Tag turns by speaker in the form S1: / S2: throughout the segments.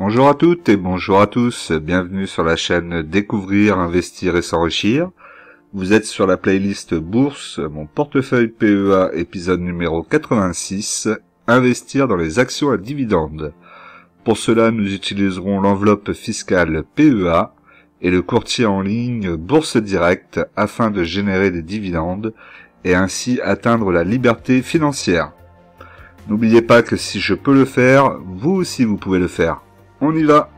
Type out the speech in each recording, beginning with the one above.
S1: Bonjour à toutes et bonjour à tous, bienvenue sur la chaîne Découvrir, Investir et S'enrichir. Vous êtes sur la playlist Bourse, mon portefeuille PEA, épisode numéro 86, Investir dans les actions à dividendes. Pour cela, nous utiliserons l'enveloppe fiscale PEA et le courtier en ligne Bourse Direct afin de générer des dividendes et ainsi atteindre la liberté financière. N'oubliez pas que si je peux le faire, vous aussi vous pouvez le faire. On y va!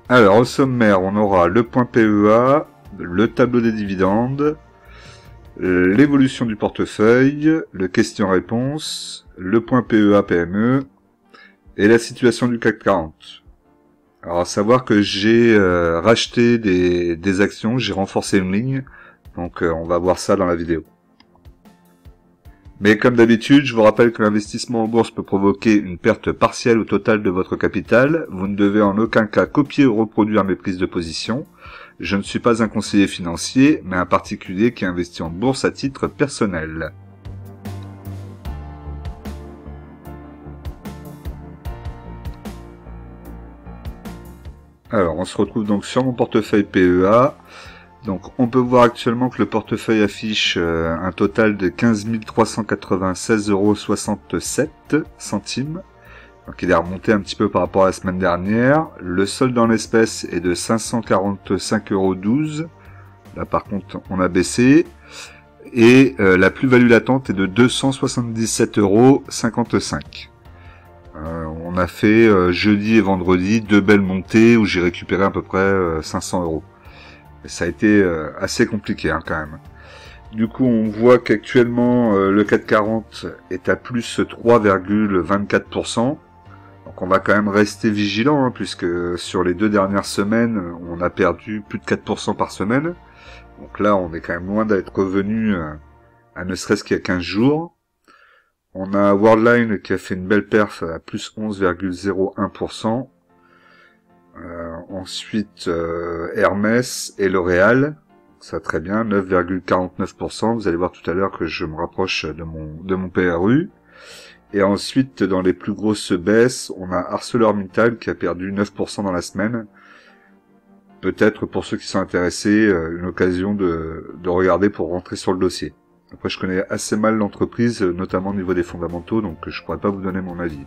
S1: Alors au sommaire, on aura le point PEA, le tableau des dividendes, l'évolution du portefeuille, le question-réponse, le point PEA PME et la situation du CAC 40. Alors à savoir que j'ai racheté des actions, j'ai renforcé une ligne, donc on va voir ça dans la vidéo. Mais comme d'habitude, je vous rappelle que l'investissement en bourse peut provoquer une perte partielle ou totale de votre capital. Vous ne devez en aucun cas copier ou reproduire mes prises de position. Je ne suis pas un conseiller financier, mais un particulier qui investit en bourse à titre personnel. Alors, on se retrouve donc sur mon portefeuille PEA. Donc, on peut voir actuellement que le portefeuille affiche un total de 15 396,67 €. Donc, il est remonté un petit peu par rapport à la semaine dernière. Le solde en espèces est de 545,12 €. Là, par contre, on a baissé. Et la plus-value latente est de 277,55 €. On a fait jeudi et vendredi deux belles montées où j'ai récupéré à peu près 500 €. Et ça a été assez compliqué quand même. Du coup, on voit qu'actuellement le CAC 40 est à plus 3,24%. Donc on va quand même rester vigilant puisque sur les deux dernières semaines, on a perdu plus de 4% par semaine. Donc là, on est quand même loin d'être revenu à ne serait-ce qu'il y a 15 jours. On a Worldline qui a fait une belle perf à plus 11,01%. Ensuite Hermès et L'Oréal, ça très bien, 9,49%. Vous allez voir tout à l'heure que je me rapproche de mon PRU. Et ensuite, dans les plus grosses baisses, on a ArcelorMittal qui a perdu 9% dans la semaine. Peut-être pour ceux qui sont intéressés, une occasion de regarder pour rentrer sur le dossier. Après, je connais assez mal l'entreprise, notamment au niveau des fondamentaux, donc je pourrais pas vous donner mon avis.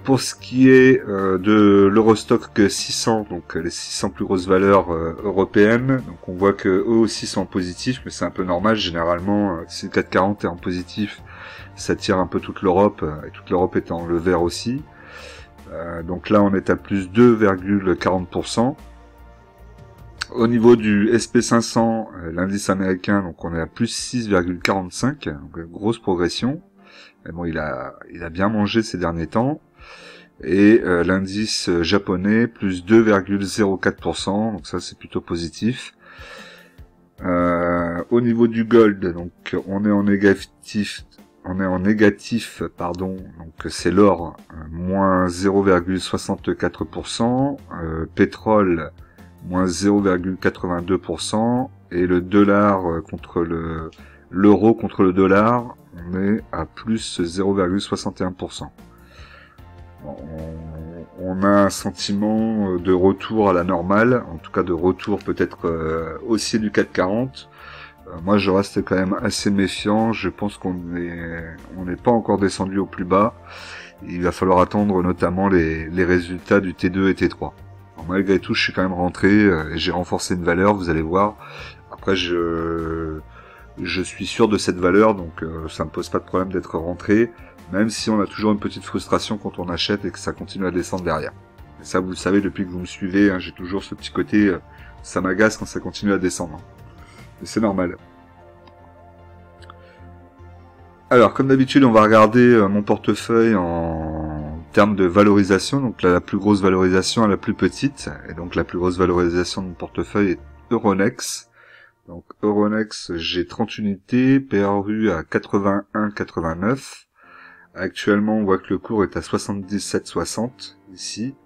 S1: Pour ce qui est de l'Eurostock 600, donc les 600 plus grosses valeurs européennes, donc on voit que eux aussi sont en positif, mais c'est un peu normal. Généralement, si le CAC 40 est en positif, ça tire un peu toute l'Europe, et toute l'Europe est en le vert aussi. Donc là, on est à plus 2,40%. Au niveau du SP500, l'indice américain, donc on est à plus 6,45, donc grosse progression. Mais bon, il a bien mangé ces derniers temps. Et l'indice japonais, plus 2,04%. Donc ça, c'est plutôt positif. Au niveau du gold, donc on est en négatif. Donc c'est l'or, moins 0,64%. Pétrole, moins 0,82%. Et le dollar contre l'euro contre le dollar, on est à plus 0,61%. On a un sentiment de retour à la normale, en tout cas de retour peut-être haussier du CAC 40. Moi je reste quand même assez méfiant, je pense qu'on n'est pas encore descendu au plus bas. Il va falloir attendre notamment les résultats du T2 et T3. Alors, malgré tout, je suis quand même rentré et j'ai renforcé une valeur, vous allez voir. Après je suis sûr de cette valeur, donc ça me pose pas de problème d'être rentré, même si on a toujours une petite frustration quand on achète et que ça continue à descendre derrière. Et ça, vous le savez depuis que vous me suivez, j'ai toujours ce petit côté, ça m'agace quand ça continue à descendre. Et c'est normal. Alors, comme d'habitude, on va regarder mon portefeuille en termes de valorisation, donc là, la plus grosse valorisation à la plus petite, et donc la plus grosse valorisation de mon portefeuille est Euronext. Donc Euronext, j'ai 30 unités, PRU à 81,89. Actuellement, on voit que le cours est à 77,60 ici.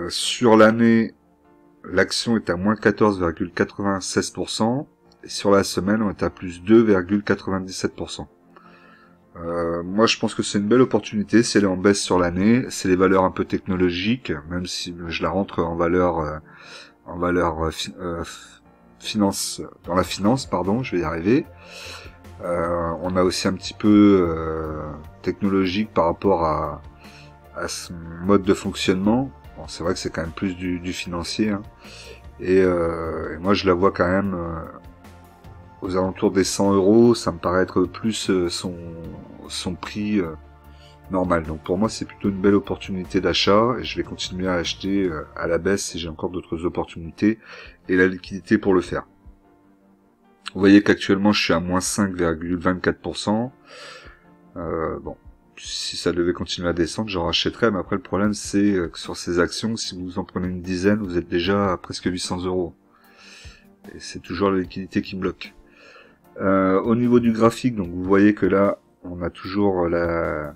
S1: Sur l'année, l'action est à moins 14,96%, et sur la semaine, on est à plus 2,97%. Moi, je pense que c'est une belle opportunité. Si elle est en baisse sur l'année, c'est les valeurs un peu technologiques, même si je la rentre en valeur, finance, dans la finance, pardon, je vais y arriver. On a aussi un petit peu technologique par rapport à son mode de fonctionnement. Bon, c'est vrai que c'est quand même plus du financier, hein. Et moi, je la vois quand même aux alentours des 100 euros. Ça me paraît être plus son prix normal. Donc pour moi, c'est plutôt une belle opportunité d'achat, et je vais continuer à acheter à la baisse si j'ai encore d'autres opportunités et la liquidité pour le faire. Vous voyez qu'actuellement, je suis à moins 5,24%. Bon, si ça devait continuer à descendre, j'en rachèterais, mais après le problème, c'est que sur ces actions, si vous en prenez une dizaine, vous êtes déjà à presque 800 euros. Et c'est toujours la liquidité qui bloque. Au niveau du graphique, donc vous voyez que là, on a toujours la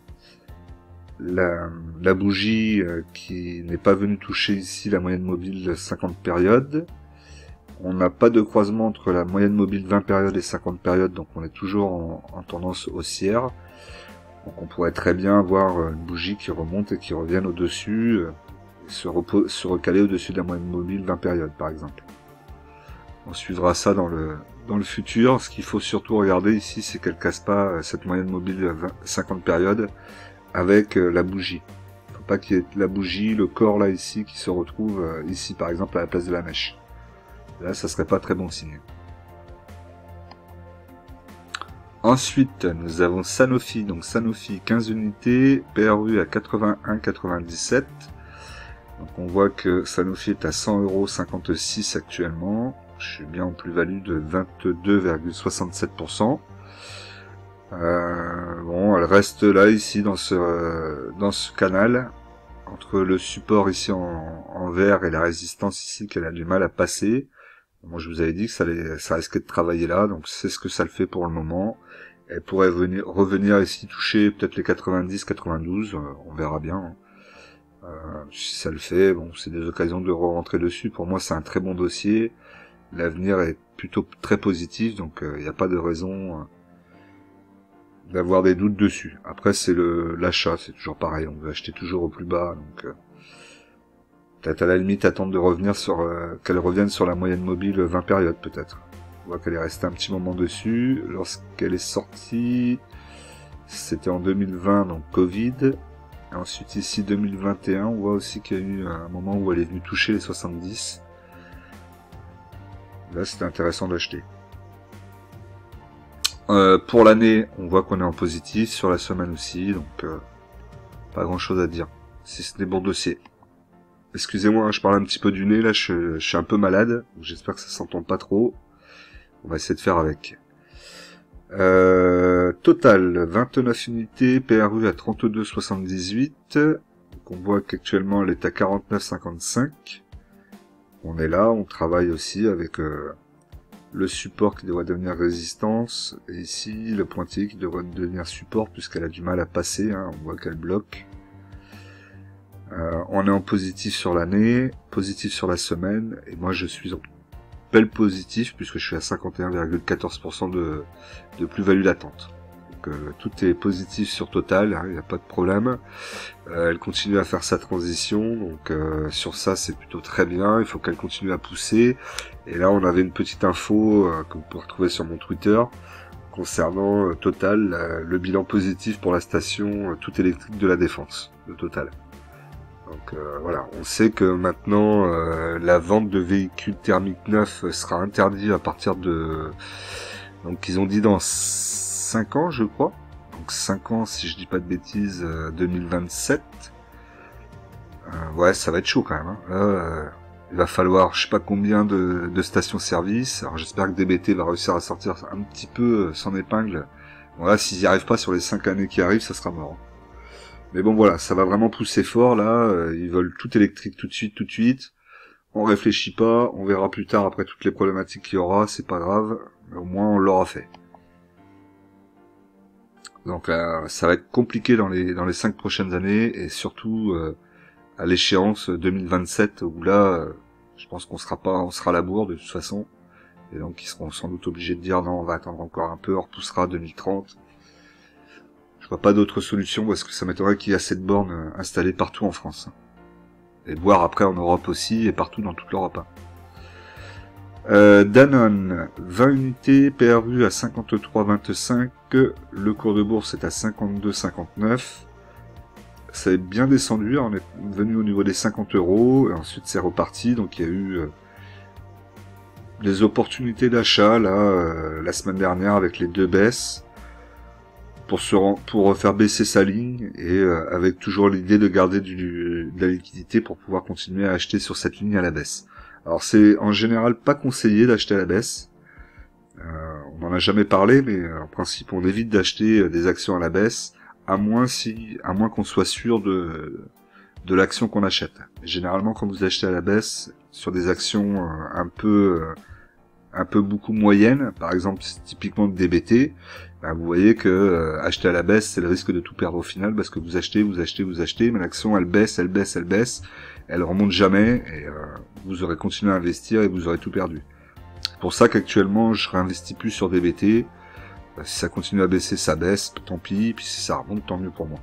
S1: bougie qui n'est pas venue toucher ici la moyenne mobile 50 périodes. On n'a pas de croisement entre la moyenne mobile 20 périodes et 50 périodes, donc on est toujours en tendance haussière. Donc on pourrait très bien avoir une bougie qui remonte et qui revienne au-dessus, et se recaler au-dessus de la moyenne mobile 20 périodes par exemple. On suivra ça dans le futur. Ce qu'il faut surtout regarder ici, c'est qu'elle casse pas cette moyenne mobile 50 périodes avec la bougie. Il ne faut pas qu'il y ait la bougie, le corps là ici, qui se retrouve ici par exemple à la place de la mèche. Là, ça serait pas très bon signe. Ensuite, nous avons Sanofi. Donc Sanofi, 15 unités, PRU à 81,97. Donc on voit que Sanofi est à 100,56 € actuellement. Je suis bien en plus-value de 22,67%. Bon, elle reste là, ici, dans ce canal, entre le support ici en vert et la résistance ici qu'elle a du mal à passer. Moi, je vous avais dit que ça risquait de travailler là, donc c'est ce que ça le fait pour le moment. Elle pourrait revenir ici toucher peut-être les 90, 92, on verra bien. Si ça le fait, bon, c'est des occasions de re-rentrer dessus. Pour moi, c'est un très bon dossier. L'avenir est plutôt très positif, donc il n'y a pas de raison d'avoir des doutes dessus. Après, c'est l'achat, c'est toujours pareil, on veut acheter toujours au plus bas, donc peut-être à la limite attendre de revenir qu'elle revienne sur la moyenne mobile 20 périodes peut-être. On voit qu'elle est restée un petit moment dessus. Lorsqu'elle est sortie, c'était en 2020, donc Covid. Et ensuite ici 2021, on voit aussi qu'il y a eu un moment où elle est venue toucher les 70. Là, c'était intéressant d'acheter. Pour l'année, on voit qu'on est en positif, sur la semaine aussi, donc pas grand chose à dire, si ce n'est bon dossier. Excusez-moi, hein, je parle un petit peu du nez, là je suis un peu malade, j'espère que ça s'entend pas trop. On va essayer de faire avec. Total, 29 unités, PRU à 32,78. Donc on voit qu'actuellement elle est à 49,55. On est là, on travaille aussi avec le support qui devrait devenir résistance, et ici le pointillé qui devrait devenir support puisqu'elle a du mal à passer, hein, on voit qu'elle bloque. On est en positif sur l'année, positif sur la semaine, et moi je suis en belle positif puisque je suis à 51,14% de plus-value latente. Donc tout est positif sur Total, il n'y a pas de problème. Elle continue à faire sa transition, donc sur ça c'est plutôt très bien, il faut qu'elle continue à pousser. Et là on avait une petite info que vous pouvez retrouver sur mon Twitter concernant Total, le bilan positif pour la station toute électrique de la Défense de Total. Donc voilà, on sait que maintenant la vente de véhicules thermiques neufs sera interdite à partir de... Donc ils ont dit dans 5 ans je crois. Donc 5 ans si je dis pas de bêtises, 2027. Ouais, ça va être chaud quand même. Hein. Là, il va falloir je sais pas combien de stations-service. Alors j'espère que DBT va réussir à sortir un petit peu son épingle. Voilà, s'ils n'y arrivent pas sur les 5 années qui arrivent, ça sera mort. Mais bon voilà, ça va vraiment pousser fort là, ils veulent tout électrique tout de suite. On réfléchit pas, on verra plus tard après toutes les problématiques qu'il y aura, c'est pas grave, mais au moins on l'aura fait. Donc ça va être compliqué dans les 5 prochaines années, et surtout à l'échéance 2027 où là Je pense on sera à la bourre de toute façon. Et donc, ils seront sans doute obligés de dire non, on va attendre encore un peu, on repoussera 2030. Je vois pas d'autre solution parce que ça m'étonnerait qu'il y ait cette borne installée partout en France. Et voire après en Europe aussi et partout dans toute l'Europe. Danone, 20 unités, PRU à 53,25, le cours de bourse est à 52,59. Ça est bien descendu, on est venu au niveau des 50 €, et ensuite c'est reparti, donc il y a eu des opportunités d'achat là la semaine dernière avec les 2 baisses pour faire baisser sa ligne et avec toujours l'idée de garder de la liquidité pour pouvoir continuer à acheter sur cette ligne à la baisse. Alors c'est en général pas conseillé d'acheter à la baisse. On n'en a jamais parlé, mais en principe on évite d'acheter des actions à la baisse, à moins qu'on soit sûr de l'action qu'on achète. Généralement quand vous achetez à la baisse sur des actions un peu beaucoup moyennes, par exemple typiquement de DBT, ben vous voyez que acheter à la baisse, c'est le risque de tout perdre au final, parce que vous achetez, mais l'action elle baisse, elle remonte jamais, et vous aurez continué à investir et vous aurez tout perdu. C'est pour ça qu'actuellement je réinvestis plus sur DBT. Si ça continue à baisser, ça baisse, tant pis, puis si ça remonte, tant mieux pour moi.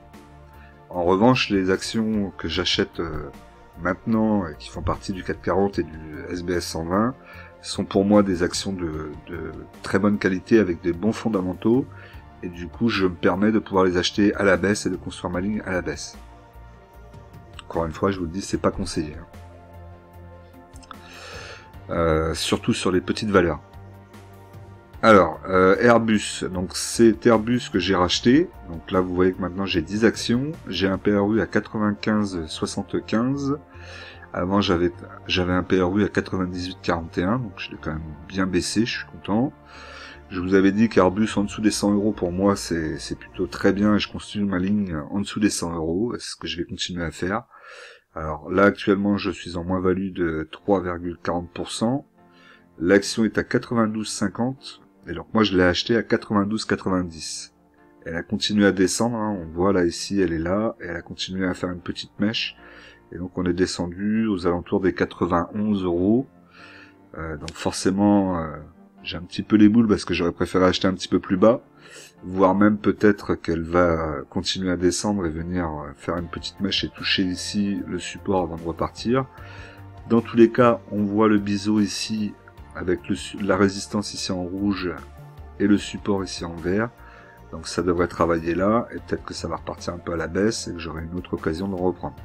S1: En revanche, les actions que j'achète maintenant, et qui font partie du CAC 40 et du SBS 120, sont pour moi des actions de très bonne qualité avec des bons fondamentaux, et du coup je me permets de pouvoir les acheter à la baisse et de construire ma ligne à la baisse. Encore une fois, je vous le dis, c'est pas conseillé. Surtout sur les petites valeurs. Alors, Airbus, donc c'est Airbus que j'ai racheté, donc là vous voyez que maintenant j'ai 10 actions, j'ai un PRU à 95,75, avant j'avais un PRU à 98,41, donc je l'ai quand même bien baissé, je suis content. Je vous avais dit qu'Airbus en dessous des 100 € pour moi c'est plutôt très bien et je continue ma ligne en dessous des 100 €, c'est ce que je vais continuer à faire. Alors là actuellement je suis en moins-value de 3,40%, l'action est à 92,50, et donc moi je l'ai acheté à 92,90. Elle a continué à descendre, hein, on voit là ici elle est là, et elle a continué à faire une petite mèche, et donc on est descendu aux alentours des 91 €. Donc forcément j'ai un petit peu les boules parce que j'aurais préféré acheter un petit peu plus bas, voire même peut-être qu'elle va continuer à descendre et venir faire une petite mèche et toucher ici le support avant de repartir. Dans tous les cas, on voit le biseau ici avec la résistance ici en rouge et le support ici en vert. Donc ça devrait travailler là, et peut-être que ça va repartir un peu à la baisse et que j'aurai une autre occasion de reprendre.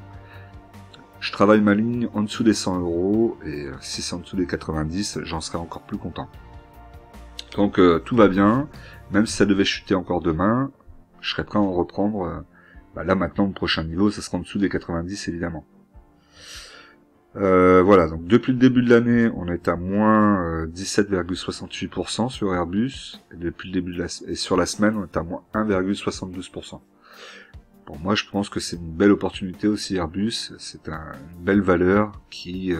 S1: Je travaille ma ligne en dessous des 100 €, et si c'est en dessous des 90, j'en serai encore plus content. Donc tout va bien, même si ça devait chuter encore demain, je serai prêt à en reprendre. Là maintenant, le prochain niveau, ça sera en dessous des 90 évidemment. Voilà, donc depuis le début de l'année, on est à moins 17,68% sur Airbus, et depuis le début et sur la semaine, on est à moins 1,72%. Bon, moi je pense que c'est une belle opportunité aussi Airbus, c'est une belle valeur qui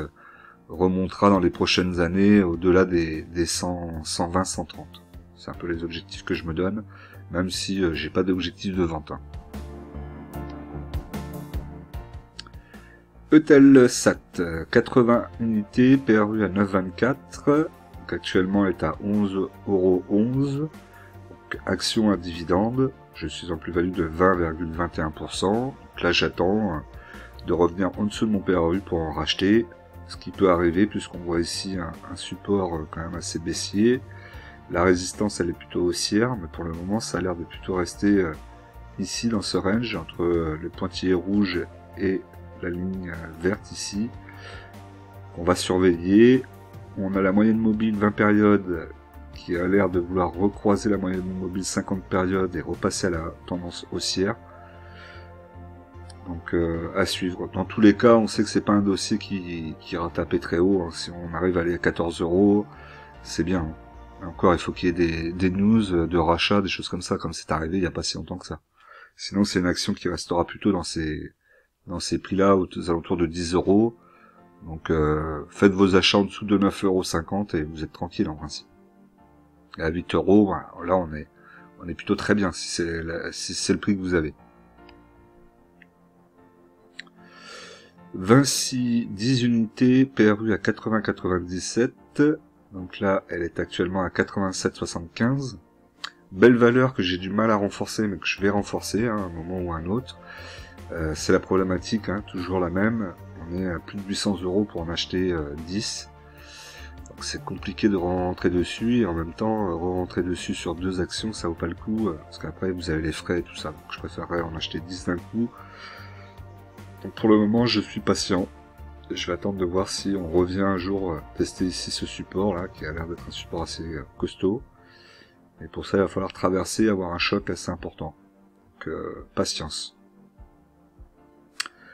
S1: remontera dans les prochaines années au-delà des 100, 120, 130. C'est un peu les objectifs que je me donne, même si j'ai pas d'objectif de vente. Eutelsat, 80 unités, PRU à 9,24, donc actuellement est à 11,11 €, donc action à dividende, je suis en plus-value de 20,21%, donc là j'attends de revenir en dessous de mon PRU pour en racheter, ce qui peut arriver puisqu'on voit ici un support quand même assez baissier, la résistance elle est plutôt haussière, mais pour le moment ça a l'air de plutôt rester ici dans ce range, entre le pointillé rouge et la ligne verte ici. On va surveiller. On a la moyenne mobile 20 périodes qui a l'air de vouloir recroiser la moyenne mobile 50 périodes et repasser à la tendance haussière. Donc à suivre. Dans tous les cas, on sait que c'est pas un dossier qui ira taper très haut. Si on arrive à aller à 14 €, c'est bien. Encore, il faut qu'il y ait des news de rachat, des choses comme ça, comme c'est arrivé il n'y a pas si longtemps que ça. Sinon, c'est une action qui restera plutôt dans ces prix-là, aux alentours de 10 €. Donc faites vos achats en dessous de 9,50 € et vous êtes tranquille en principe. Et à 8 €, là on est plutôt très bien si c'est le prix que vous avez. Vinci 10 unités, PRU à 80,97. Donc là, elle est actuellement à 87,75. Belle valeur que j'ai du mal à renforcer, mais que je vais renforcer à un moment ou à un autre. C'est la problématique, hein, toujours la même. On est à plus de 800 € pour en acheter 10. Donc c'est compliqué de rentrer dessus, et en même temps, rentrer dessus sur 2 actions, ça vaut pas le coup, parce qu'après vous avez les frais et tout ça. Donc je préférerais en acheter 10 d'un coup. Donc pour le moment, je suis patient. Je vais attendre de voir si on revient un jour tester ici ce support là, qui a l'air d'être un support assez costaud. Et pour ça, il va falloir traverser, avoir un choc assez important. Donc patience.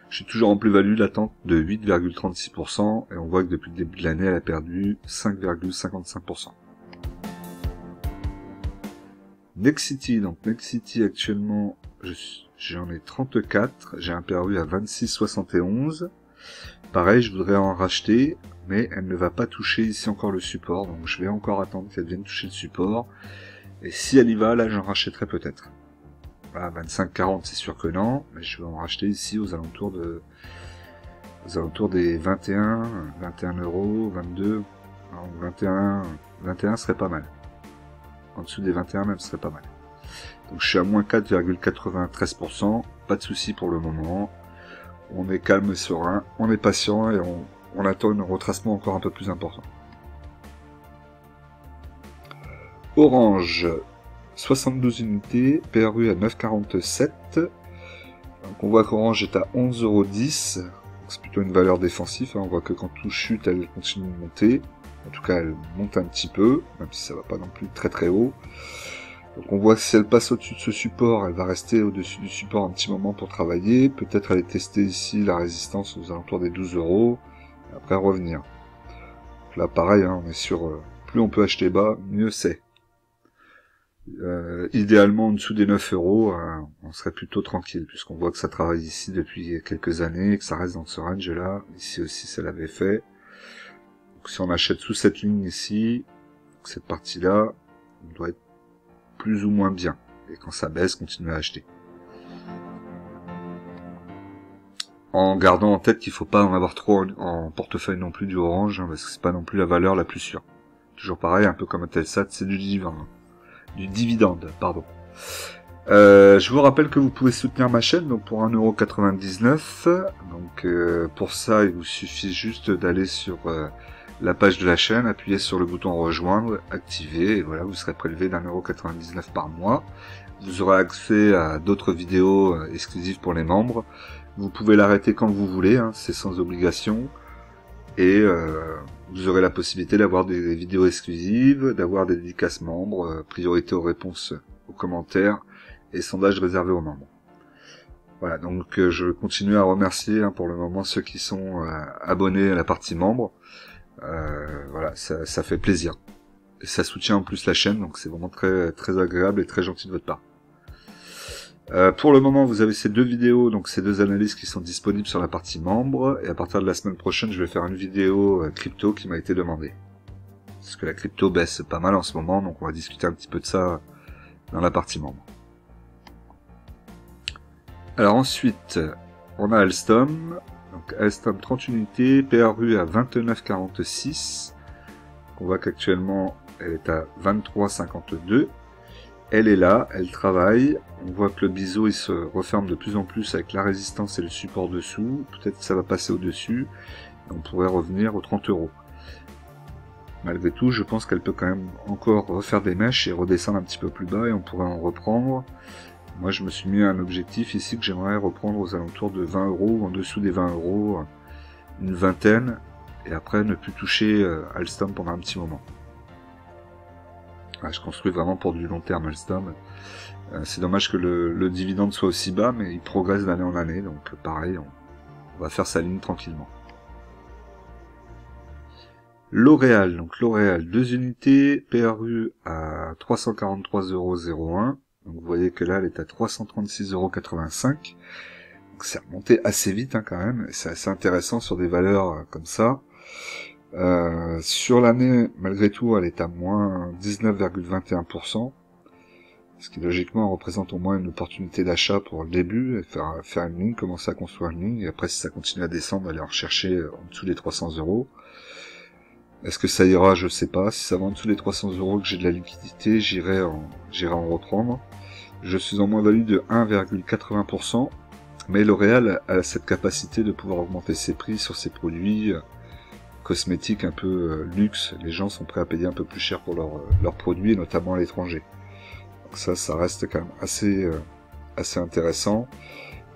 S1: Je suis toujours en plus-value latente de 8,36%, et on voit que depuis le début de l'année, elle a perdu 5,55%. Nexity, donc Nexity actuellement, j'en ai 34, j'ai un PRU à 26,71. Pareil, je voudrais en racheter, mais elle ne va pas toucher ici encore le support, donc je vais encore attendre qu'elle vienne toucher le support. Et si elle y va, là j'en rachèterai peut-être. Voilà, 25,40 c'est sûr que non, mais je vais en racheter ici aux alentours des 21, 21 €, 22, non, 21 serait pas mal. En dessous des 21 même serait pas mal. Donc je suis à moins 4,93%, pas de souci pour le moment. On est calme et serein, on est patient et on attend un retracement encore un peu plus important. Orange, 72 unités, PRU à 9,47. Donc on voit qu'Orange est à 11,10 €. C'est plutôt une valeur défensive, hein. On voit que quand tout chute, elle continue de monter. En tout cas, elle monte un petit peu, même si ça va pas non plus très très haut. Donc on voit que si elle passe au-dessus de ce support, elle va rester au-dessus du support un petit moment pour travailler. Peut-être aller tester ici la résistance aux alentours des 12 €, et après revenir. Donc là pareil, hein, on est sur plus on peut acheter bas, mieux c'est. Idéalement en dessous des 9 €, on serait plutôt tranquille, puisqu'on voit que ça travaille ici depuis quelques années, et que ça reste dans ce range là. Ici aussi ça l'avait fait. Donc si on achète sous cette ligne ici, cette partie là, on doit être plus ou moins bien. Et quand ça baisse, continuer à acheter. En gardant en tête qu'il faut pas en avoir trop en portefeuille non plus du Orange, hein, parce que c'est pas non plus la valeur la plus sûre. Toujours pareil, un peu comme un Telsat, c'est du dividende, pardon. Je vous rappelle que vous pouvez soutenir ma chaîne donc pour 1,99 €. Donc pour ça, il vous suffit juste d'aller sur la page de la chaîne, appuyez sur le bouton rejoindre, activer, et voilà, vous serez prélevé d'1,99 € par mois. Vous aurez accès à d'autres vidéos exclusives pour les membres. Vous pouvez l'arrêter quand vous voulez, hein, c'est sans obligation. Et vous aurez la possibilité d'avoir des vidéos exclusives, d'avoir des dédicaces membres, priorité aux réponses aux commentaires, et sondages réservés aux membres. Voilà, donc je continue à remercier pour le moment ceux qui sont abonnés à la partie membres. Voilà, ça fait plaisir. Et ça soutient en plus la chaîne, donc c'est vraiment très, très agréable et très gentil de votre part. Pour le moment, vous avez ces deux vidéos, donc ces deux analyses qui sont disponibles sur la partie membres, et à partir de la semaine prochaine, je vais faire une vidéo crypto qui m'a été demandée. Parce que la crypto baisse pas mal en ce moment, donc on va discuter un petit peu de ça dans la partie membre. Alors ensuite, on a Alstom. Donc Alstom 30 unités, PRU à 29,46. On voit qu'actuellement, elle est à 23,52. Elle est là, elle travaille. On voit que le biseau il se referme de plus en plus avec la résistance et le support dessous. Peut-être que ça va passer au-dessus. On pourrait revenir aux 30 €. Malgré tout, je pense qu'elle peut quand même encore refaire des mèches et redescendre un petit peu plus bas et on pourrait en reprendre. Moi, je me suis mis un objectif ici que j'aimerais reprendre aux alentours de 20 €, ou en dessous des 20 €, une vingtaine, et après ne plus toucher Alstom pendant un petit moment. Je construis vraiment pour du long terme Alstom. C'est dommage que le dividende soit aussi bas, mais il progresse d'année en année, donc pareil, on va faire sa ligne tranquillement. L'Oréal, donc L'Oréal, 2 unités, PRU à 343,01 €. Donc vous voyez que là, elle est à 336,85 €. Donc c'est remonté assez vite quand même, et c'est assez intéressant sur des valeurs comme ça. Sur l'année, malgré tout, elle est à moins 19,21%. Ce qui logiquement représente au moins une opportunité d'achat pour le début, et faire une ligne, commencer à construire une ligne, et après si ça continue à descendre, aller en rechercher en dessous des 300 €. Est-ce que ça ira? Je sais pas. Si ça va en dessous des 300 € que j'ai de la liquidité, j'irai en reprendre. Je suis en moins-value de 1,80%, mais L'Oréal a cette capacité de pouvoir augmenter ses prix sur ses produits cosmétiques un peu luxe. Les gens sont prêts à payer un peu plus cher pour leurs produits, notamment à l'étranger. Donc ça reste quand même assez intéressant.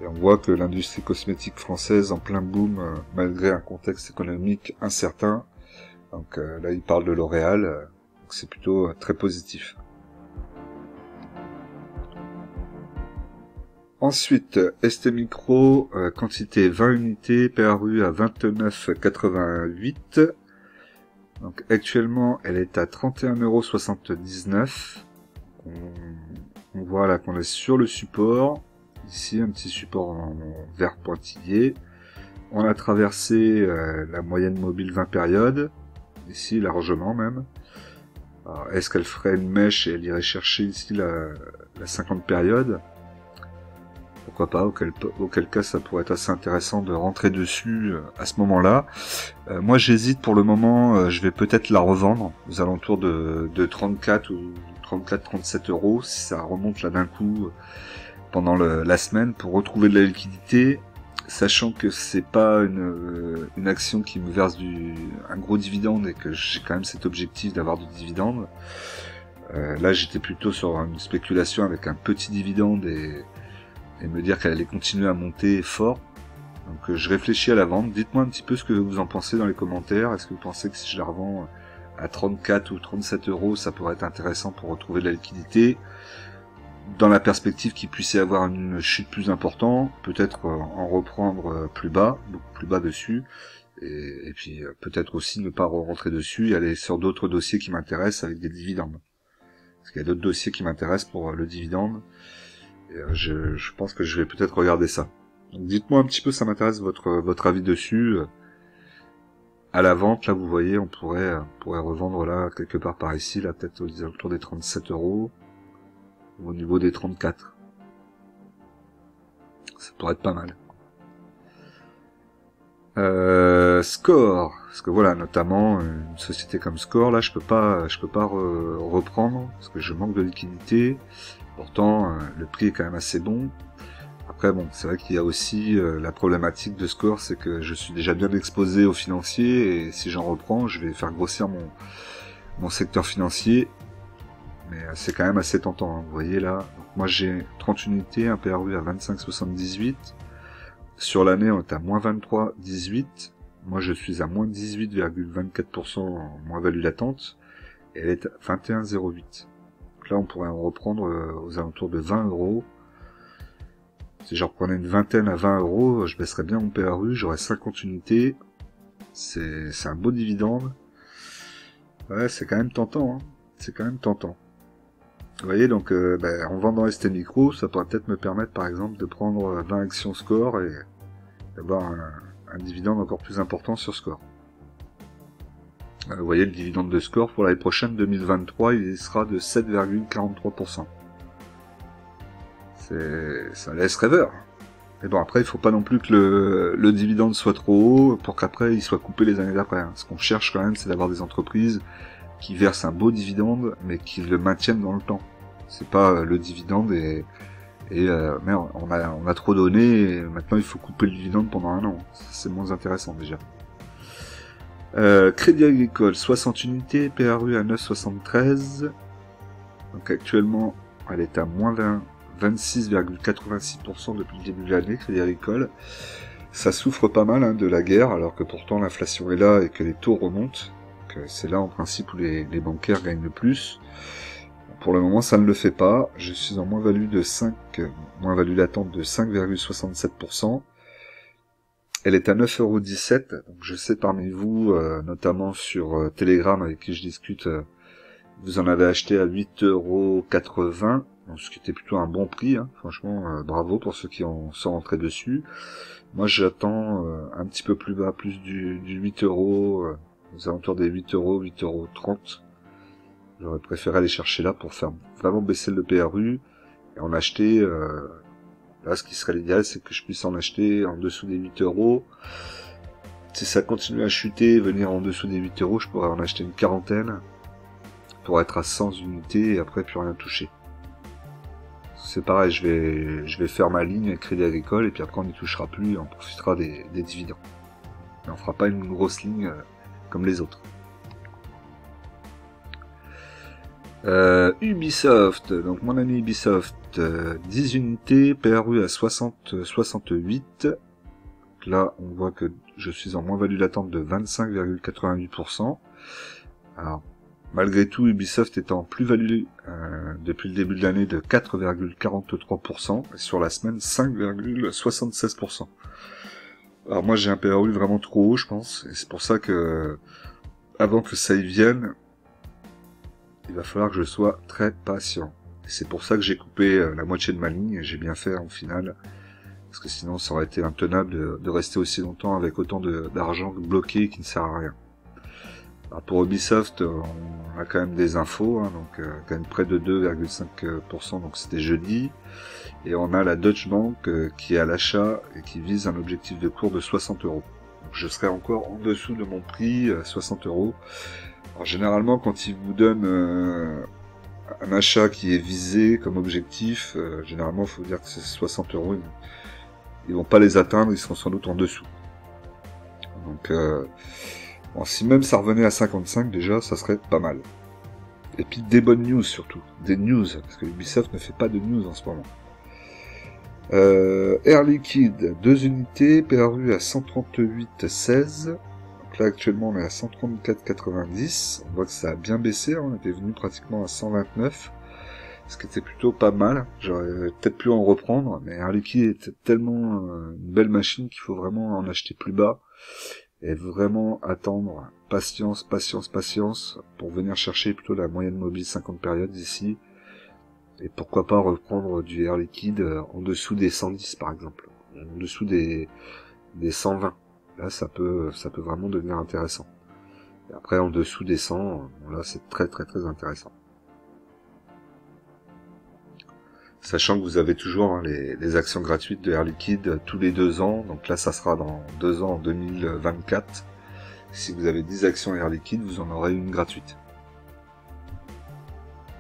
S1: Et on voit que l'industrie cosmétique française en plein boom, malgré un contexte économique incertain. Donc là, il parle de L'Oréal, donc c'est plutôt très positif. Ensuite, ST Micro, quantité 20 unités, PRU à 29,88. Donc actuellement, elle est à 31,79 €. On voit là qu'on est sur le support. Ici, un petit support en vert pointillé. On a traversé la moyenne mobile 20 périodes. Ici, largement même. Est-ce qu'elle ferait une mèche et elle irait chercher ici la 50 périodes? Pourquoi pas, auquel cas ça pourrait être assez intéressant de rentrer dessus à ce moment-là. Moi j'hésite pour le moment, je vais peut-être la revendre aux alentours de 34 ou 34-37 €, si ça remonte là d'un coup pendant la semaine, pour retrouver de la liquidité, sachant que c'est pas une action qui me verse un gros dividende et que j'ai quand même cet objectif d'avoir du dividende. Là j'étais plutôt sur une spéculation avec un petit dividende et me dire qu'elle allait continuer à monter fort. Donc je réfléchis à la vente. Dites-moi un petit peu ce que vous en pensez dans les commentaires. Est-ce que vous pensez que si je la revends à 34 ou 37 €, ça pourrait être intéressant pour retrouver de la liquidité, dans la perspective qu'il puisse y avoir une chute plus importante, peut-être en reprendre plus bas, beaucoup plus bas dessus, et puis peut-être aussi ne pas rentrer dessus et aller sur d'autres dossiers qui m'intéressent avec des dividendes. Parce qu'il y a d'autres dossiers qui m'intéressent pour le dividende. Et je pense que je vais peut-être regarder ça. Donc dites-moi un petit peu, ça m'intéresse votre avis dessus. À la vente, là vous voyez, on pourrait revendre là quelque part par ici, là peut-être autour des 37 €, ou au niveau des 34. Ça pourrait être pas mal. Score, parce que voilà, notamment une société comme Score, là je peux pas reprendre parce que je manque de liquidité. Pourtant, le prix est quand même assez bon. Après, bon, c'est vrai qu'il y a aussi la problématique de Score, c'est que je suis déjà bien exposé aux financiers, et si j'en reprends, je vais faire grossir mon secteur financier. Mais c'est quand même assez tentant, hein. Vous voyez là, donc moi j'ai 30 unités, un PRU à 25,78. Sur l'année, on est à moins 23,18. Moi, je suis à moins 18,24% en moins-value latente, et elle est à 21,08. Là on pourrait en reprendre aux alentours de 20 €. Si je reprenais une vingtaine à 20 €, je baisserais bien mon PRU, j'aurais 50 unités. C'est un beau dividende. Ouais, c'est quand même tentant, hein. C'est quand même tentant. Vous voyez, donc en vendant ST Micro, ça pourrait peut-être me permettre par exemple de prendre 20 actions Score et d'avoir un dividende encore plus important sur Score. Vous voyez, le dividende de Score pour l'année prochaine, 2023, il sera de 7,43%. Ça laisse rêveur. Mais bon, après, il faut pas non plus que le dividende soit trop haut pour qu'après, il soit coupé les années d'après. Ce qu'on cherche quand même, c'est d'avoir des entreprises qui versent un beau dividende, mais qui le maintiennent dans le temps. C'est pas le dividende et merde, on a trop donné, et maintenant il faut couper le dividende pendant un an. C'est moins intéressant déjà. Crédit Agricole, 60 unités, PRU à 9,73. Donc actuellement, elle est à moins 26,86% depuis le début de l'année, Crédit Agricole. Ça souffre pas mal de la guerre, alors que pourtant l'inflation est là et que les taux remontent. C'est là en principe où les bancaires gagnent le plus. Pour le moment, ça ne le fait pas. Je suis en moins-value moins-value latente de 5,67%. Elle est à 9,17 €, donc je sais parmi vous, notamment sur Telegram avec qui je discute, vous en avez acheté à 8,80 €, ce qui était plutôt un bon prix, hein. Franchement, bravo pour ceux qui sont rentrés dessus. Moi j'attends un petit peu plus bas, plus du 8 €, aux alentours des 8 €, 8,30 €. J'aurais préféré aller chercher là pour faire vraiment baisser le PRU et en acheter. Là, ce qui serait l'idéal, c'est que je puisse en acheter en dessous des 8 euros. Si ça continue à chuter, venir en dessous des 8 euros, je pourrais en acheter une quarantaine pour être à 100 unités et après plus rien toucher. C'est pareil, je vais faire ma ligne Crédit Agricole et puis après on n'y touchera plus et on profitera des dividendes. Et on fera pas une grosse ligne comme les autres. Ubisoft, donc mon ami Ubisoft, 10 unités, PRU à 68. Là, on voit que je suis en moins-value latente de 25,88%. Alors, malgré tout, Ubisoft est en plus-value depuis le début de l'année de 4,43%, et sur la semaine, 5,76%. Alors moi, j'ai un PRU vraiment trop haut, je pense, et c'est pour ça que, avant que ça y vienne, il va falloir que je sois très patient. Et c'est pour ça que j'ai coupé la moitié de ma ligne, et j'ai bien fait en finale, parce que sinon ça aurait été intenable de rester aussi longtemps avec autant d'argent bloqué qui ne sert à rien. Alors pour Ubisoft, on a quand même des infos, hein, donc quand même près de 2,5%, donc c'était jeudi, et on a la Deutsche Bank qui est à l'achat et qui vise un objectif de cours de 60 euros. Donc je serai encore en dessous de mon prix, 60 euros. Alors généralement, quand ils vous donnent un achat qui est visé comme objectif, généralement, il faut dire que c'est 60 euros. Ils vont pas les atteindre, ils seront sans doute en dessous. Donc, bon, si même ça revenait à 55, déjà, ça serait pas mal. Et puis des bonnes news surtout, des news, parce que Ubisoft ne fait pas de news en ce moment. Air Liquide, 2 unités, PRU à 138,16. Donc là, actuellement, on est à 134,90. On voit que ça a bien baissé, hein, on était venu pratiquement à 129. Ce qui était plutôt pas mal. J'aurais peut-être pu en reprendre, mais Air Liquide est tellement une belle machine qu'il faut vraiment en acheter plus bas et vraiment attendre, patience, pour venir chercher plutôt la moyenne mobile 50 périodes ici. Et pourquoi pas reprendre du Air Liquide en dessous des 110 par exemple, en dessous des 120. Là, ça peut vraiment devenir intéressant. Et après, en dessous des 100, là, c'est très intéressant. Sachant que vous avez toujours les actions gratuites de Air Liquide tous les 2 ans. Donc là, ça sera dans 2 ans, en 2024. Si vous avez 10 actions Air Liquide, vous en aurez une gratuite.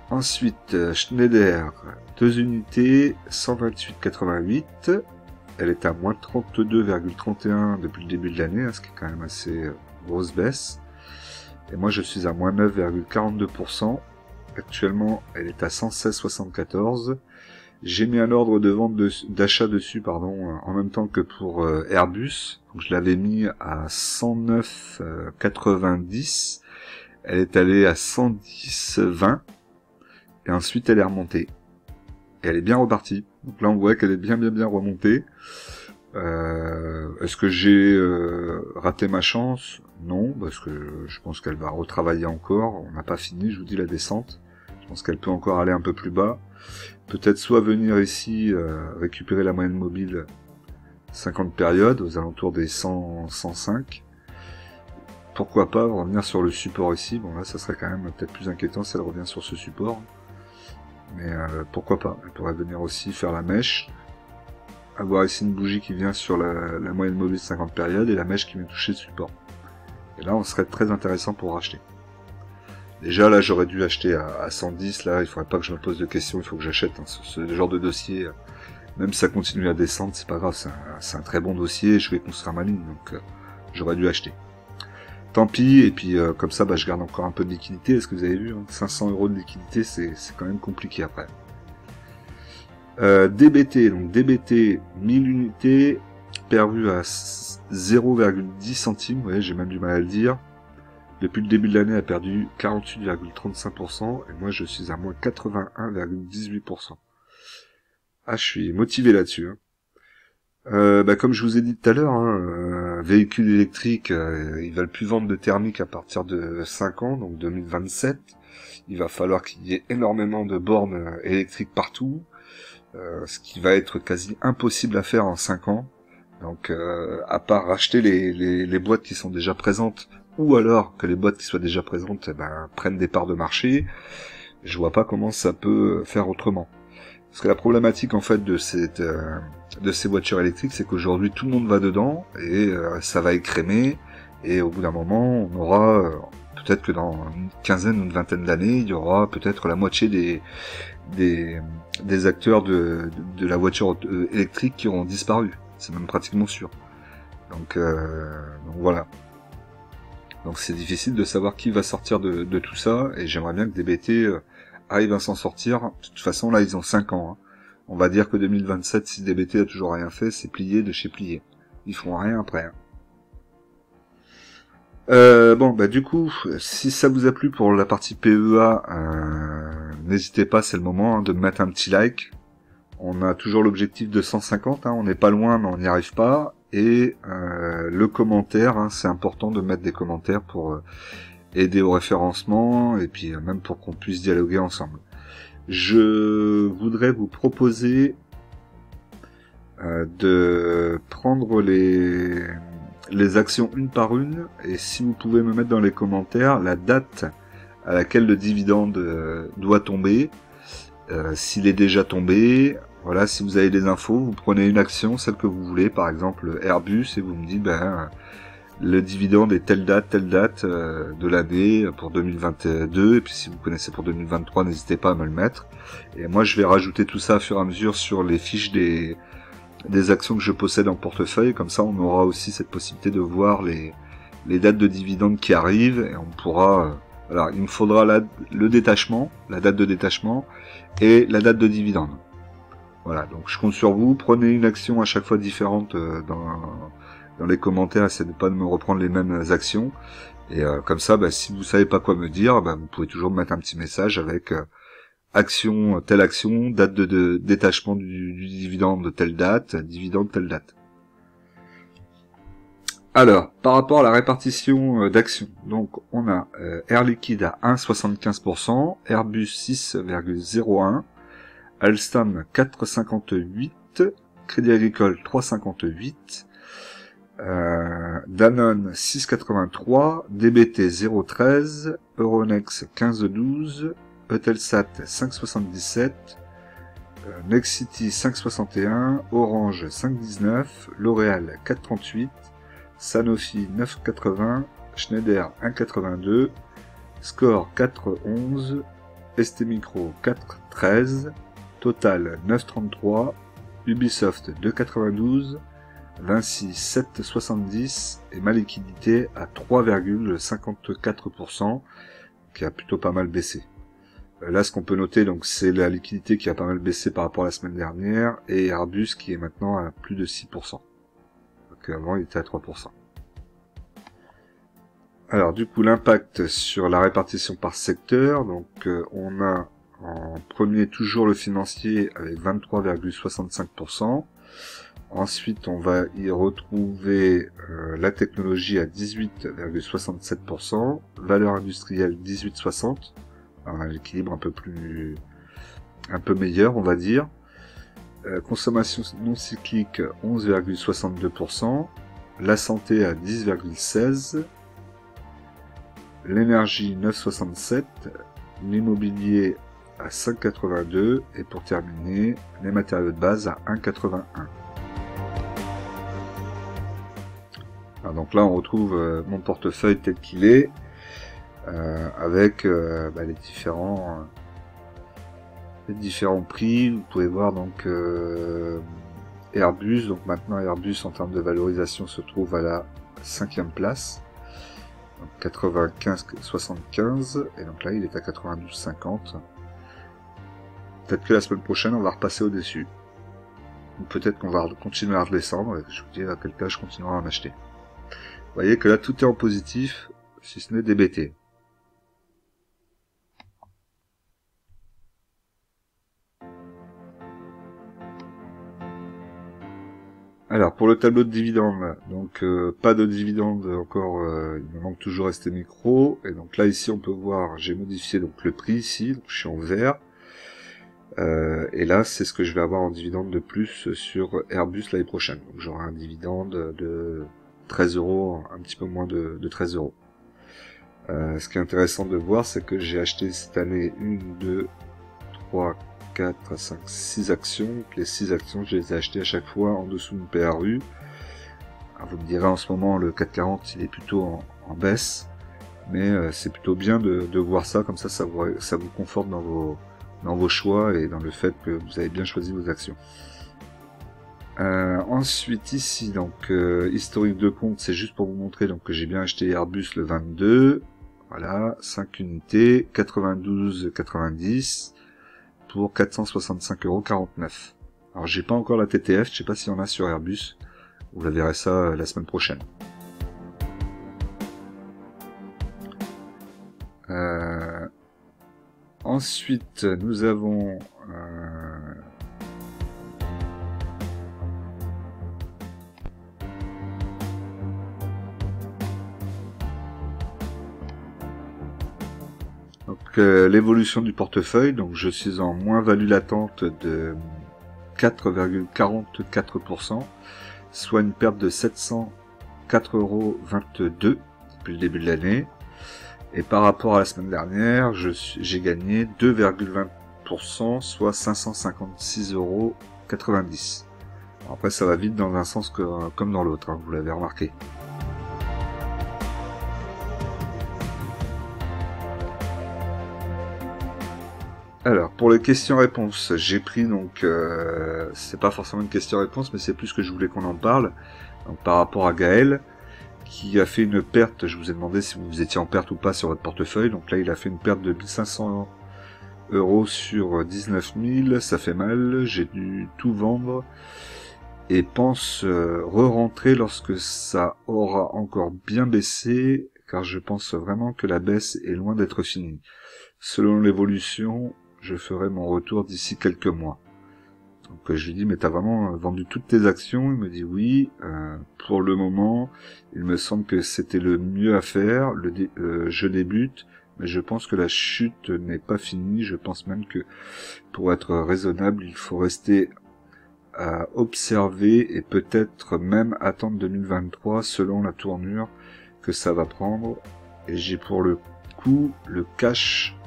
S1: Ensuite, Schneider, 2 unités, 128,88. Elle est à moins 32,31 depuis le début de l'année, ce qui est quand même assez grosse baisse. Et moi, je suis à moins 9,42%. Actuellement, elle est à 116,74. J'ai mis un ordre de vente d'achat dessus, en même temps que pour Airbus. Donc, je l'avais mis à 109,90. Elle est allée à 110,20. Et ensuite, elle est remontée. Et elle est bien repartie. Donc là, on voit qu'elle est bien remontée. Est-ce que j'ai raté ma chance? Non, parce que je pense qu'elle va retravailler encore. On n'a pas fini, je vous dis, la descente. Je pense qu'elle peut encore aller un peu plus bas. Peut-être soit venir ici récupérer la moyenne mobile 50 périodes, aux alentours des 100, 105. Pourquoi pas revenir sur le support ici. Bon là, ça serait quand même peut-être plus inquiétant si elle revient sur ce support. Mais pourquoi pas. Elle pourrait venir aussi faire la mèche. Avoir ici une bougie qui vient sur la moyenne mobile 50 périodes et la mèche qui vient toucher le support. Et là, on serait très intéressant pour racheter. Déjà, là, j'aurais dû acheter à 110. Là, il faudrait pas que je me pose de questions. Il faut que j'achète ce genre de dossier. Même si ça continue à descendre, c'est pas grave. C'est un très bon dossier. Je vais construire ma ligne. Donc, j'aurais dû acheter. Tant pis. Et puis, comme ça, je garde encore un peu de liquidité. Est-ce que vous avez vu, 500 euros de liquidité, c'est quand même compliqué après. DBT, donc DBT 1000 unités, perdu à 0,10 centimes, vous voyez, j'ai même du mal à le dire. Depuis le début de l'année, elle a perdu 48,35%, et moi je suis à moins 81,18%. Ah, je suis motivé là-dessus. Comme je vous ai dit tout à l'heure, véhicules électriques, ils veulent plus vendre de thermique à partir de 5 ans, donc 2027. Il va falloir qu'il y ait énormément de bornes électriques partout. Ce qui va être quasi impossible à faire en 5 ans. Donc, à part racheter les boîtes qui sont déjà présentes ou alors que les boîtes qui soient déjà présentes prennent des parts de marché. Je vois pas comment ça peut faire autrement. Parce que la problématique en fait de ces voitures électriques, c'est qu'aujourd'hui tout le monde va dedans et ça va écrémer, et au bout d'un moment on aura peut-être que dans une quinzaine ou une vingtaine d'années, il y aura peut-être la moitié des acteurs de la voiture électrique qui auront disparu. C'est même pratiquement sûr. Donc voilà. Donc c'est difficile de savoir qui va sortir de tout ça, et j'aimerais bien que DBT arrive à s'en sortir. De toute façon, là, ils ont 5 ans. Hein. On va dire que 2027, si DBT a toujours rien fait, c'est plié de chez plié. Ils feront rien après. Hein. Bon, du coup, si ça vous a plu pour la partie PEA, n'hésitez pas, c'est le moment de me mettre un petit like. On a toujours l'objectif de 150, hein, on n'est pas loin, mais on n'y arrive pas. Et le commentaire, hein, c'est important de mettre des commentaires pour aider au référencement, et puis même pour qu'on puisse dialoguer ensemble. Je voudrais vous proposer de prendre les actions une par une, et si vous pouvez me mettre dans les commentaires la date à laquelle le dividende doit tomber, s'il est déjà tombé. Voilà, si vous avez des infos, vous prenez une action, celle que vous voulez, par exemple Airbus, et vous me dites le dividende est telle date de l'année pour 2022, et puis si vous connaissez pour 2023, n'hésitez pas à me le mettre. Et moi je vais rajouter tout ça au fur et à mesure sur les fiches des actions que je possède en portefeuille, comme ça on aura aussi cette possibilité de voir les dates de dividendes qui arrivent, et on pourra... alors il me faudra le détachement, la date de détachement, et la date de dividende. Voilà, donc je compte sur vous, prenez une action à chaque fois différente dans les commentaires, essayez de pas me reprendre les mêmes actions, et comme ça, si vous savez pas quoi me dire, vous pouvez toujours me mettre un petit message avec telle action, date de détachement du dividende telle date, dividende telle date. Alors, par rapport à la répartition d'actions, donc on a Air Liquide à 1,75%, Airbus 6,01%, Alstom 4,58, Crédit Agricole 3,58, Danone 6,83, DBT 0,13, Euronext 15,12, Eutelsat 5,77, Nexity 5,61, Orange 5,19, L'Oréal 4,38, Sanofi 9,80, Schneider 1,82, Score 4,11, ST Micro 4,13, Total 9,33, Ubisoft 2,92, Vinci 7,70 et ma liquidité à 3,54%, qui a plutôt pas mal baissé. Là, ce qu'on peut noter, donc, c'est la liquidité qui a pas mal baissé par rapport à la semaine dernière, et Airbus qui est maintenant à plus de 6%. Donc avant, il était à 3%. Alors, du coup, l'impact sur la répartition par secteur, donc on a en premier toujours le financier avec 23,65%. Ensuite, on va y retrouver la technologie à 18,67%, valeur industrielle 18,60%, un équilibre un peu meilleur, on va dire. Consommation non cyclique 11,62%, la santé à 10,16%, l'énergie 9,67%, l'immobilier à 5,82%, et pour terminer, les matériaux de base à 1,81%. Alors donc là on retrouve mon portefeuille tel qu'il est, avec les différents prix. Vous pouvez voir donc Airbus, donc maintenant Airbus en termes de valorisation se trouve à la 5e place, 95,75, et donc là il est à 92,50. Peut-être que la semaine prochaine on va repasser au-dessus, ou peut-être qu'on va continuer à redescendre, et je vous dis à quel cas je continuerai à en acheter. Vous voyez que là tout est en positif, si ce n'est DBT. Alors pour le tableau de dividendes, donc pas de dividendes encore, il me manque toujours ST Micro, et donc là ici on peut voir, j'ai modifié donc le prix ici, donc je suis en vert, et là c'est ce que je vais avoir en dividende de plus sur Airbus l'année prochaine, donc j'aurai un dividende de 13 €, un petit peu moins de 13 €. Ce qui est intéressant de voir, c'est que j'ai acheté cette année 1, 2, 3, 4, 5, 6 actions. Les 6 actions, je les ai achetées à chaque fois en dessous d'une PRU. Alors vous me direz, en ce moment, le 440, il est plutôt en baisse. Mais c'est plutôt bien de voir ça, comme ça vous conforte dans vos choix et dans le fait que vous avez bien choisi vos actions. Ensuite ici, donc historique de compte, c'est juste pour vous montrer donc que j'ai bien acheté Airbus le 22. Voilà, 5 unités, 92,90 pour 465,49 €. Alors j'ai pas encore la TTF, je sais pas s'il y en a sur Airbus. Vous la verrez ça la semaine prochaine. Ensuite, nous avons l'évolution du portefeuille. Donc je suis en moins-value latente de 4,44%, soit une perte de 704,22 € depuis le début de l'année. Et par rapport à la semaine dernière, j'ai gagné 2,20%, soit 556,90 €. Après, ça va vite dans un sens comme dans l'autre, hein, vous l'avez remarqué. Alors, pour les questions-réponses, j'ai pris donc, c'est pas forcément une question-réponse, mais c'est plus que je voulais qu'on en parle. Donc, par rapport à Gaël, qui a fait une perte, je vous ai demandé si vous étiez en perte ou pas sur votre portefeuille, donc là il a fait une perte de 1500 € sur 19 000, ça fait mal, j'ai dû tout vendre, et pense re-rentrer lorsque ça aura encore bien baissé, car je pense vraiment que la baisse est loin d'être finie. Selon l'évolution, je ferai mon retour d'ici quelques mois. Donc je lui dis, mais t'as vraiment vendu toutes tes actions? Il me dit oui, pour le moment, il me semble que c'était le mieux à faire, je débute, mais je pense que la chute n'est pas finie, je pense même que pour être raisonnable, il faut rester à observer et peut-être même attendre 2023 selon la tournure que ça va prendre, et j'ai pour le coup le cash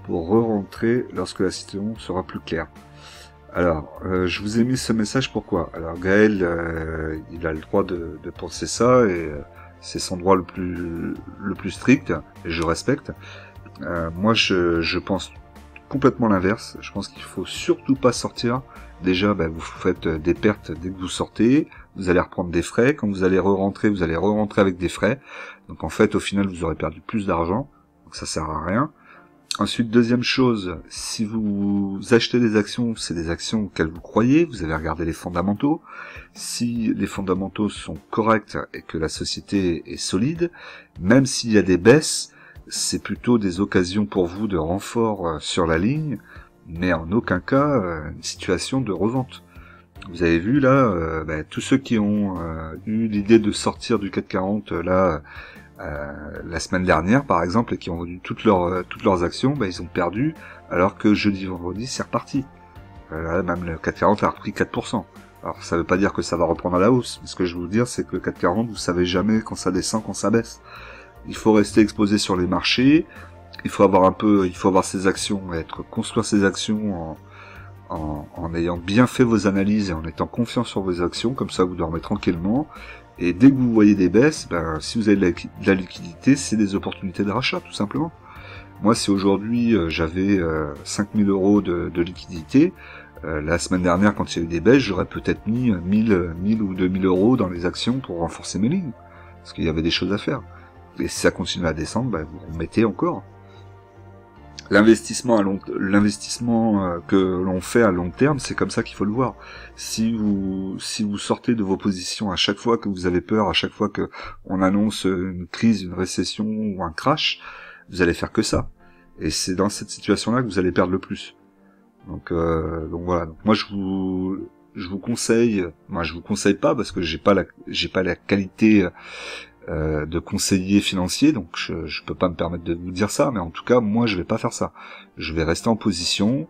S1: pour re-rentrer lorsque la situation sera plus claire. Alors, je vous ai mis ce message pourquoi? Alors Gaël, il a le droit de penser ça, et c'est son droit le plus strict, et je respecte. Moi, je pense complètement l'inverse. Je pense qu'il faut surtout pas sortir. Déjà, vous faites des pertes dès que vous sortez, vous allez reprendre des frais. Quand vous allez re-rentrer, vous allez re-rentrer avec des frais. Donc en fait, au final, vous aurez perdu plus d'argent. Donc ça sert à rien. Ensuite, deuxième chose, si vous achetez des actions, c'est des actions auxquelles vous croyez, vous avez regardé les fondamentaux. Si les fondamentaux sont corrects et que la société est solide, même s'il y a des baisses, c'est plutôt des occasions pour vous de renfort sur la ligne, mais en aucun cas une situation de revente. Vous avez vu là, tous ceux qui ont eu l'idée de sortir du 440 là, la semaine dernière par exemple, et qui ont vendu toutes leurs actions, ils ont perdu, alors que jeudi vendredi c'est reparti. Même le 440 a repris 4%. Alors ça veut pas dire que ça va reprendre à la hausse, mais ce que je veux vous dire c'est que le 440, vous savez jamais quand ça descend, quand ça baisse. Il faut rester exposé sur les marchés, il faut avoir ses actions, construire ses actions en ayant bien fait vos analyses et en étant confiant sur vos actions, comme ça vous dormez tranquillement. Et dès que vous voyez des baisses, si vous avez de la liquidité, c'est des opportunités de rachat, tout simplement. Moi, si aujourd'hui j'avais 5000 € de liquidité, la semaine dernière, quand il y a eu des baisses, j'aurais peut-être mis 1000 ou 2000 € dans les actions pour renforcer mes lignes, parce qu'il y avait des choses à faire. Et si ça continue à descendre, vous remettez encore. L'investissement que l'on fait à long terme, c'est comme ça qu'il faut le voir. Si vous sortez de vos positions à chaque fois que vous avez peur, à chaque fois que on annonce une crise, une récession ou un crash, vous allez faire que ça. Et c'est dans cette situation-là que vous allez perdre le plus. Donc voilà. Donc moi je vous conseille, je vous conseille pas parce que j'ai pas la qualité de conseiller financier, donc je peux pas me permettre de vous dire ça, mais en tout cas moi je vais pas faire ça. Je vais rester en position.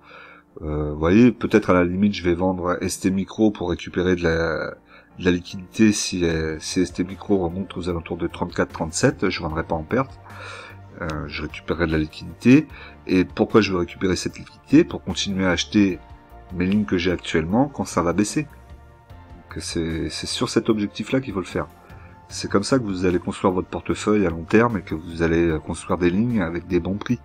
S1: Vous voyez, peut-être à la limite je vais vendre ST Micro pour récupérer de la liquidité si ST Micro remonte aux alentours de 34-37, je vendrai pas en perte. je récupérerai de la liquidité. Et pourquoi je veux récupérer cette liquidité? Pour continuer à acheter mes lignes que j'ai actuellement quand ça va baisser. C'est sur cet objectif-là qu'il faut le faire. C'est comme ça que vous allez construire votre portefeuille à long terme et que vous allez construire des lignes avec des bons prix.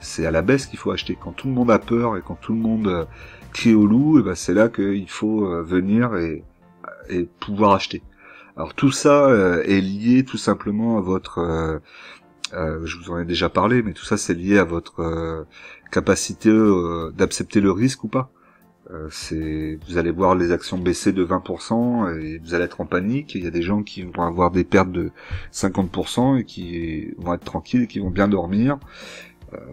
S1: C'est à la baisse qu'il faut acheter. Quand tout le monde a peur et quand tout le monde crie au loup, et ben c'est là qu'il faut venir et pouvoir acheter. Alors tout ça est lié tout simplement à votre... je vous en ai déjà parlé, mais tout ça c'est lié à votre capacité d'accepter le risque ou pas. Vous allez voir les actions baisser de 20% et vous allez être en panique. Il y a des gens qui vont avoir des pertes de 50% et qui vont être tranquilles et qui vont bien dormir.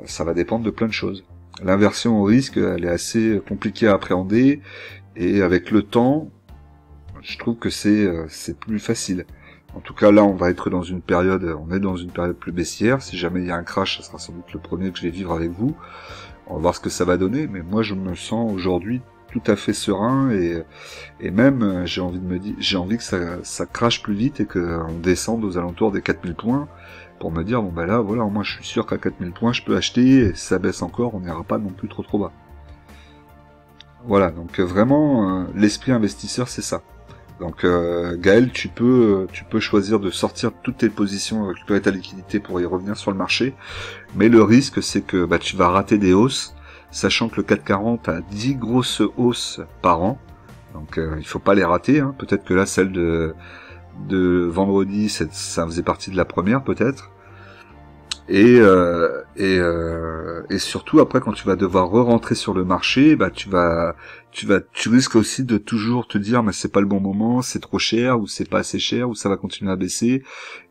S1: Ça va dépendre de plein de choses. L'inversion au risque, elle est assez compliquée à appréhender et avec le temps, je trouve que c'est plus facile. En tout cas, là, on est dans une période plus baissière. Si jamais il y a un crash, ça sera sans doute le premier que je vais vivre avec vous. On va voir ce que ça va donner, mais moi je me sens aujourd'hui tout à fait serein et même j'ai envie que ça crache plus vite et qu'on descende aux alentours des 4000 points pour me dire bon ben là voilà, moi je suis sûr qu'à 4000 points je peux acheter et si ça baisse encore on n'ira pas non plus trop bas. Voilà, donc vraiment l'esprit investisseur c'est ça. Donc Gaël, tu peux choisir de sortir toutes tes positions, récupérer ta liquidité pour y revenir sur le marché, mais le risque c'est que tu vas rater des hausses, sachant que le CAC 40 a 10 grosses hausses par an, donc il faut pas les rater, hein. Peut-être que là celle de vendredi ça faisait partie de la première peut-être. Et surtout après quand tu vas devoir re-rentrer sur le marché, tu risques aussi de toujours te dire mais c'est pas le bon moment, c'est trop cher ou c'est pas assez cher ou ça va continuer à baisser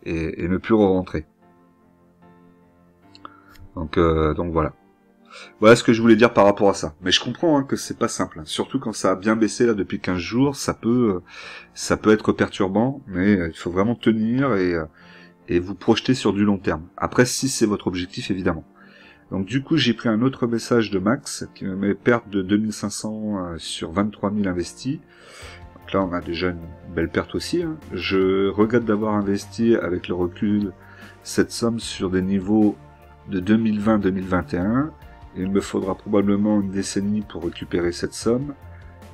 S1: et ne plus re-rentrer. Donc voilà. Voilà ce que je voulais dire par rapport à ça. Mais je comprends que c'est pas simple, hein. Surtout quand ça a bien baissé là depuis 15 jours, ça peut être perturbant, mais il faut vraiment tenir et vous projeter sur du long terme. Après, si c'est votre objectif, évidemment. Donc du coup, j'ai pris un autre message de Max qui me met perte de 2500 sur 23 000 investis. Donc là, on a déjà une belle perte aussi, hein. Je regrette d'avoir investi avec le recul cette somme sur des niveaux de 2020-2021. Il me faudra probablement une décennie pour récupérer cette somme.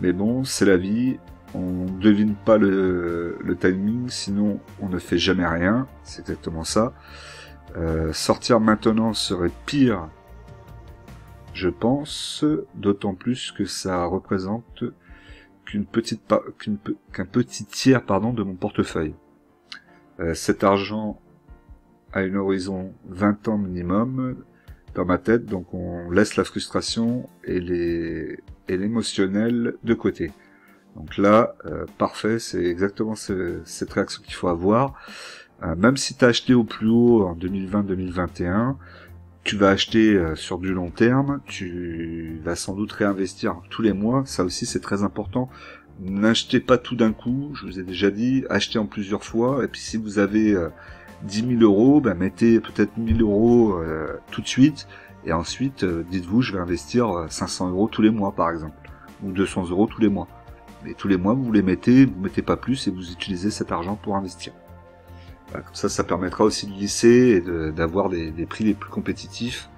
S1: Mais bon, c'est la vie. On ne devine pas le timing, sinon on ne fait jamais rien. C'est exactement ça. Sortir maintenant serait pire, je pense, d'autant plus que ça représente qu'un petit tiers de mon portefeuille. Cet argent a une horizon 20 ans minimum dans ma tête, donc on laisse la frustration et l'émotionnel de côté. Donc là, parfait, c'est exactement cette réaction qu'il faut avoir. Même si tu as acheté au plus haut en 2020-2021, tu vas acheter sur du long terme, tu vas sans doute réinvestir tous les mois, ça aussi c'est très important. N'achetez pas tout d'un coup, je vous ai déjà dit, achetez en plusieurs fois, et puis si vous avez 10 000 euros, mettez peut-être 1 000 euros tout de suite, et ensuite dites-vous je vais investir 500 euros tous les mois par exemple, ou 200 euros tous les mois. Et tous les mois, vous les mettez, vous mettez pas plus et vous utilisez cet argent pour investir. Voilà, comme ça permettra aussi de lisser et d'avoir des prix les plus compétitifs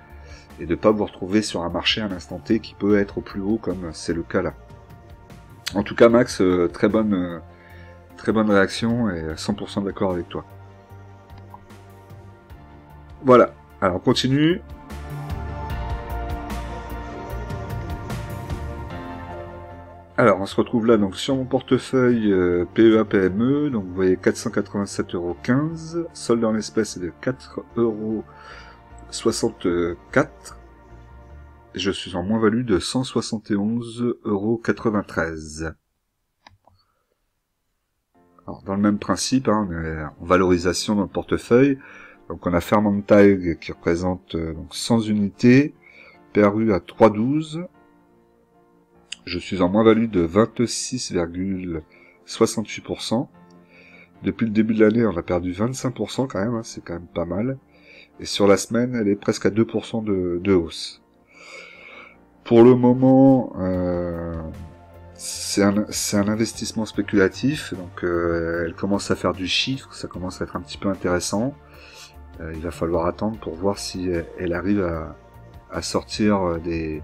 S1: et de pas vous retrouver sur un marché à l'instant T qui peut être au plus haut comme c'est le cas là. En tout cas, Max, très bonne réaction et 100% d'accord avec toi. Voilà. Alors, on continue. Alors, on se retrouve là donc sur mon portefeuille PEA-PME, donc vous voyez 487,15 €, solde en espèces est de 4,64 €, et je suis en moins-value de 171,93 €. Alors, dans le même principe, on est en valorisation dans le portefeuille, donc on a Fermentag qui représente donc 100 unités, PRU à 3,12 €. Je suis en moins-value de 26,68%. Depuis le début de l'année, on a perdu 25% quand même, c'est quand même pas mal. Et sur la semaine, elle est presque à 2% de hausse. Pour le moment, c'est un investissement spéculatif, donc elle commence à faire du chiffre, ça commence à être un petit peu intéressant. Il va falloir attendre pour voir si elle arrive à sortir des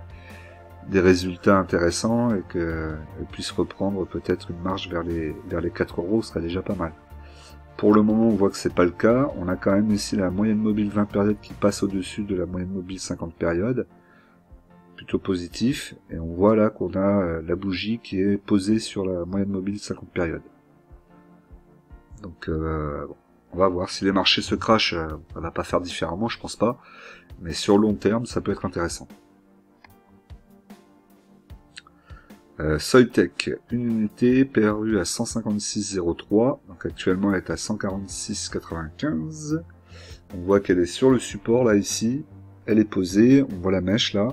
S1: résultats intéressants et qu'elle puisse reprendre peut-être une marche vers les 4 euros, ce serait déjà pas mal. Pour le moment, on voit que c'est pas le cas. On a quand même ici la moyenne mobile 20 périodes qui passe au-dessus de la moyenne mobile 50 périodes. Plutôt positif. Et on voit là qu'on a la bougie qui est posée sur la moyenne mobile 50 périodes. Donc, bon, on va voir. Si les marchés se crachent, on va pas faire différemment, je pense pas. Mais sur long terme, ça peut être intéressant. Soitec, une unité, PRU à 156,03, donc actuellement elle est à 146,95. On voit qu'elle est sur le support là ici, elle est posée, on voit la mèche là,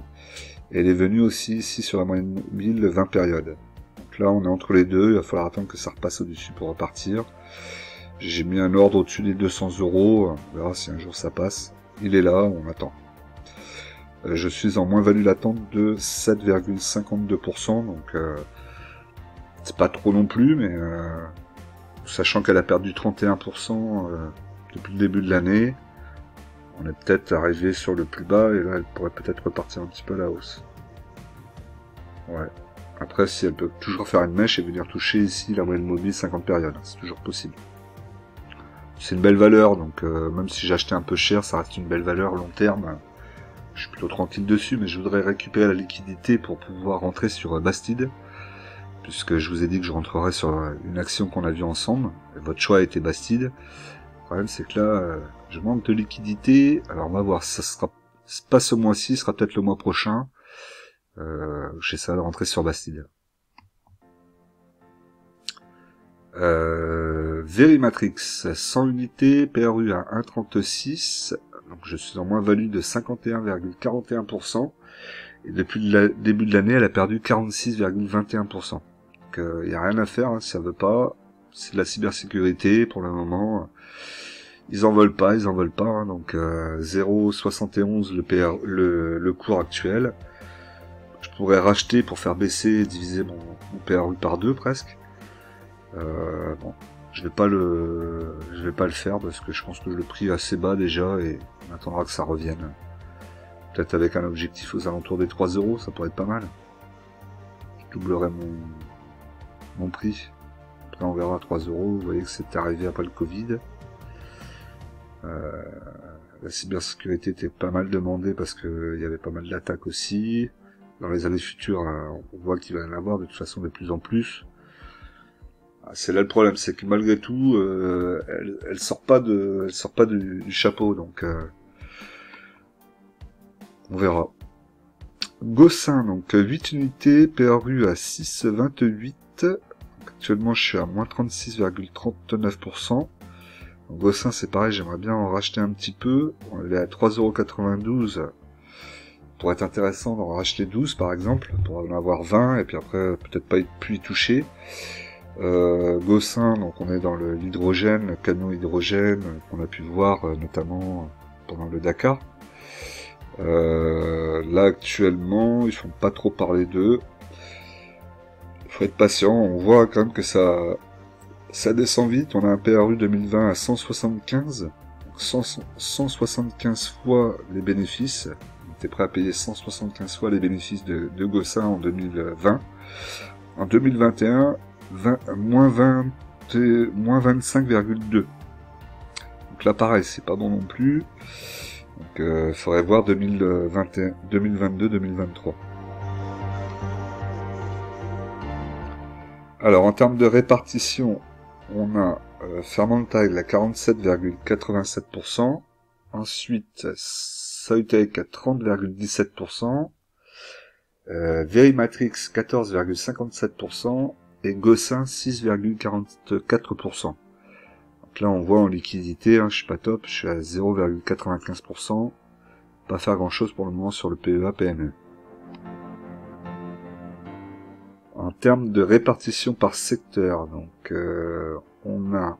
S1: et elle est venue aussi ici sur la moyenne mobile 20 périodes. Donc là on est entre les deux, il va falloir attendre que ça repasse au-dessus pour repartir. J'ai mis un ordre au-dessus des 200 euros, on verra si un jour ça passe. Il est là, on attend. Je suis en moins-value latente de 7,52%, donc c'est pas trop non plus, mais sachant qu'elle a perdu 31% depuis le début de l'année, on est peut-être arrivé sur le plus bas, et là elle pourrait peut-être repartir un petit peu à la hausse. Ouais. Après, si elle peut toujours faire une mèche et venir toucher ici la moyenne mobile 50 périodes, c'est toujours possible. C'est une belle valeur, donc même si j'ai acheté un peu cher, ça reste une belle valeur long terme. Je suis plutôt tranquille dessus, mais je voudrais récupérer la liquidité pour pouvoir rentrer sur Bastide, puisque je vous ai dit que je rentrerai sur une action qu'on a vue ensemble, et votre choix a été Bastide. Le problème c'est que là, je manque de liquidité, alors on va voir, ça sera pas ce mois-ci, ce sera peut-être le mois prochain, j'essaie de rentrer sur Bastide. Verimatrix, 100 unités, PRU à 1,36, donc je suis en moins-value de 51,41%, et depuis le début de l'année, elle a perdu 46,21%. Donc il n'y a rien à faire, hein, si ça veut pas, c'est de la cybersécurité pour le moment. Ils en veulent pas, hein, donc 0,71 le cours actuel. Je pourrais racheter pour faire baisser et diviser mon PRU par 2 presque. Bon, je vais pas le faire parce que je pense que le prix est assez bas déjà et on attendra que ça revienne. Peut-être avec un objectif aux alentours des 3 euros, ça pourrait être pas mal. Je doublerai mon prix. Après on verra à 3 euros. Vous voyez que c'est arrivé après le Covid. La cybersécurité était pas mal demandée parce que il y avait pas mal d'attaques aussi. Dans les années futures, on voit qu'il va y en avoir de toute façon de plus en plus. C'est là le problème, c'est que malgré tout, elle sort pas du chapeau, donc on verra. Gossin, donc 8 unités, PRU à 6,28. Actuellement, je suis à moins 36,39%. Gossin, c'est pareil, j'aimerais bien en racheter un petit peu. Elle est à 3,92 €. Pour être intéressant d'en racheter 12 par exemple, pour en avoir 20 et puis après peut-être pas plus y toucher. Gossin, donc on est dans l'hydrogène, le camion hydrogène qu'on a pu voir notamment pendant le Dakar. Là actuellement, ils font pas trop parler d'eux. Il faut être patient, on voit quand même que ça descend vite. On a un PRU 2020 à 175, donc 175 fois les bénéfices. On était prêt à payer 175 fois les bénéfices de Gossin en 2020. En 2021, moins 25,2. Donc là pareil, c'est pas bon non plus. Donc faudrait voir 2021, 2022, 2023. Alors en termes de répartition, on a Fermentile à 47,87%, ensuite Soitec à 30,17%, Verimatrix 14,57% et Gossin 6,44%. Donc là on voit en liquidité, je suis pas top, je suis à 0,95%, pas faire grand chose pour le moment sur le PEA PME. En termes de répartition par secteur, donc on a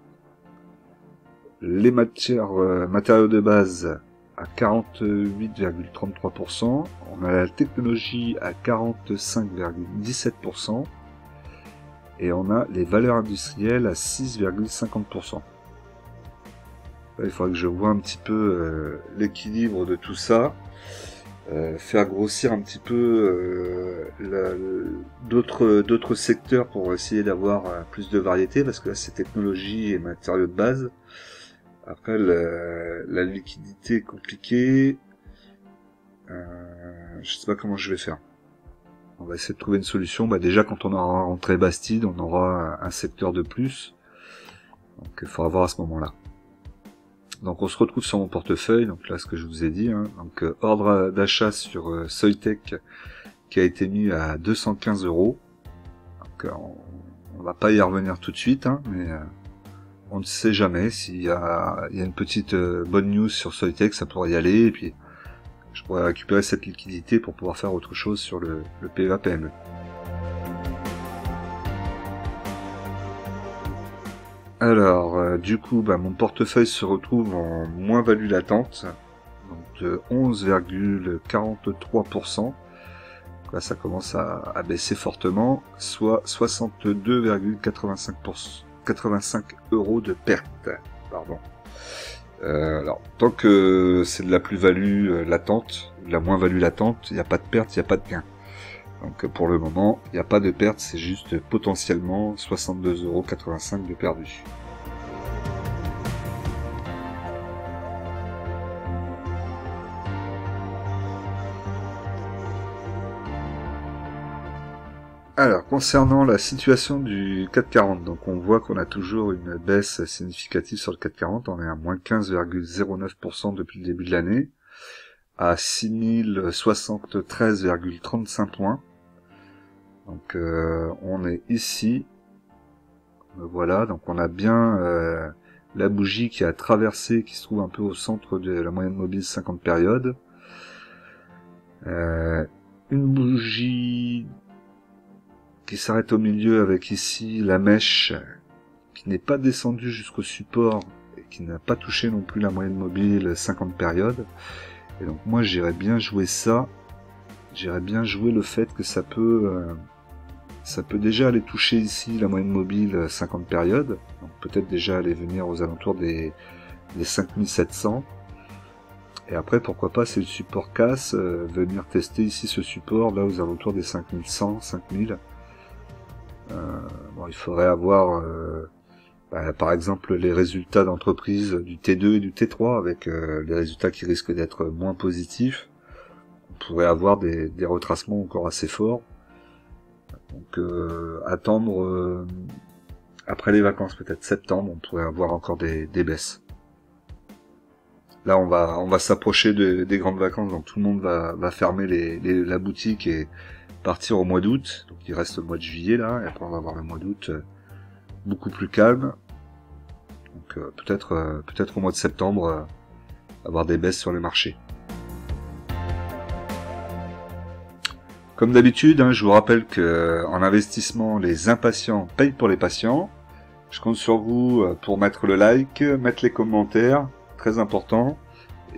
S1: les matériaux de base à 48,33%, on a la technologie à 45,17% et on a les valeurs industrielles à 6,50%. Là, il faudra que je vois un petit peu l'équilibre de tout ça. Faire grossir un petit peu d'autres secteurs pour essayer d'avoir plus de variété, parce que là c'est technologie et matériaux de base. Après la liquidité est compliquée. Je sais pas comment je vais faire. On va essayer de trouver une solution. Bah déjà quand on aura rentré Bastide, on aura un secteur de plus. Donc il faudra voir à ce moment-là. Donc on se retrouve sur mon portefeuille, donc là ce que je vous ai dit, hein. Donc ordre d'achat sur Soitec qui a été mis à 215 €. Donc on va pas y revenir tout de suite, hein, mais on ne sait jamais. S'il y a une petite bonne news sur Soitec, ça pourrait y aller, et puis je pourrais récupérer cette liquidité pour pouvoir faire autre chose sur le PEA PME. Alors, du coup, mon portefeuille se retrouve en moins-value latente, donc de 11,43%. Là, ça commence à baisser fortement, soit 62,85 € de perte. Pardon. Alors, tant que c'est de la plus-value latente, de la moins-value latente, il n'y a pas de perte, il n'y a pas de gain. Donc pour le moment, il n'y a pas de perte, c'est juste potentiellement 62,85 € de perdu. Alors, concernant la situation du CAC 40, donc on voit qu'on a toujours une baisse significative sur le CAC 40, on est à moins 15,09% depuis le début de l'année, à 6073,35 points. Donc on est ici, voilà, donc on a bien la bougie qui a traversé, qui se trouve un peu au centre de la moyenne mobile 50 périodes. Une bougie qui s'arrête au milieu avec ici la mèche qui n'est pas descendue jusqu'au support et qui n'a pas touché non plus la moyenne mobile 50 périodes. Et donc moi j'irais bien jouer ça, j'irais bien jouer le fait que ça peut déjà aller toucher ici la moyenne mobile 50 périodes, donc peut-être déjà aller venir aux alentours des 5700. Et après, pourquoi pas, si le support casse, venir tester ici ce support, là aux alentours des 5100, 5000. Bon, il faudrait avoir, par exemple, les résultats d'entreprise du T2 et du T3, avec les résultats qui risquent d'être moins positifs. On pourrait avoir des retracements encore assez forts. Donc attendre après les vacances, peut-être septembre, on pourrait avoir encore des baisses. Là on va s'approcher des grandes vacances, donc tout le monde va fermer la boutique et partir au mois d'août. Donc il reste le mois de juillet là, et après on va avoir le mois d'août beaucoup plus calme. Donc peut-être au mois de septembre avoir des baisses sur les marchés. Comme d'habitude, hein, je vous rappelle que en investissement, les impatients payent pour les patients. Je compte sur vous pour mettre le like, mettre les commentaires, très important.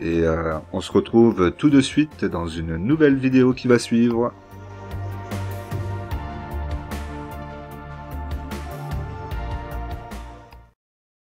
S1: Et on se retrouve tout de suite dans une nouvelle vidéo qui va suivre.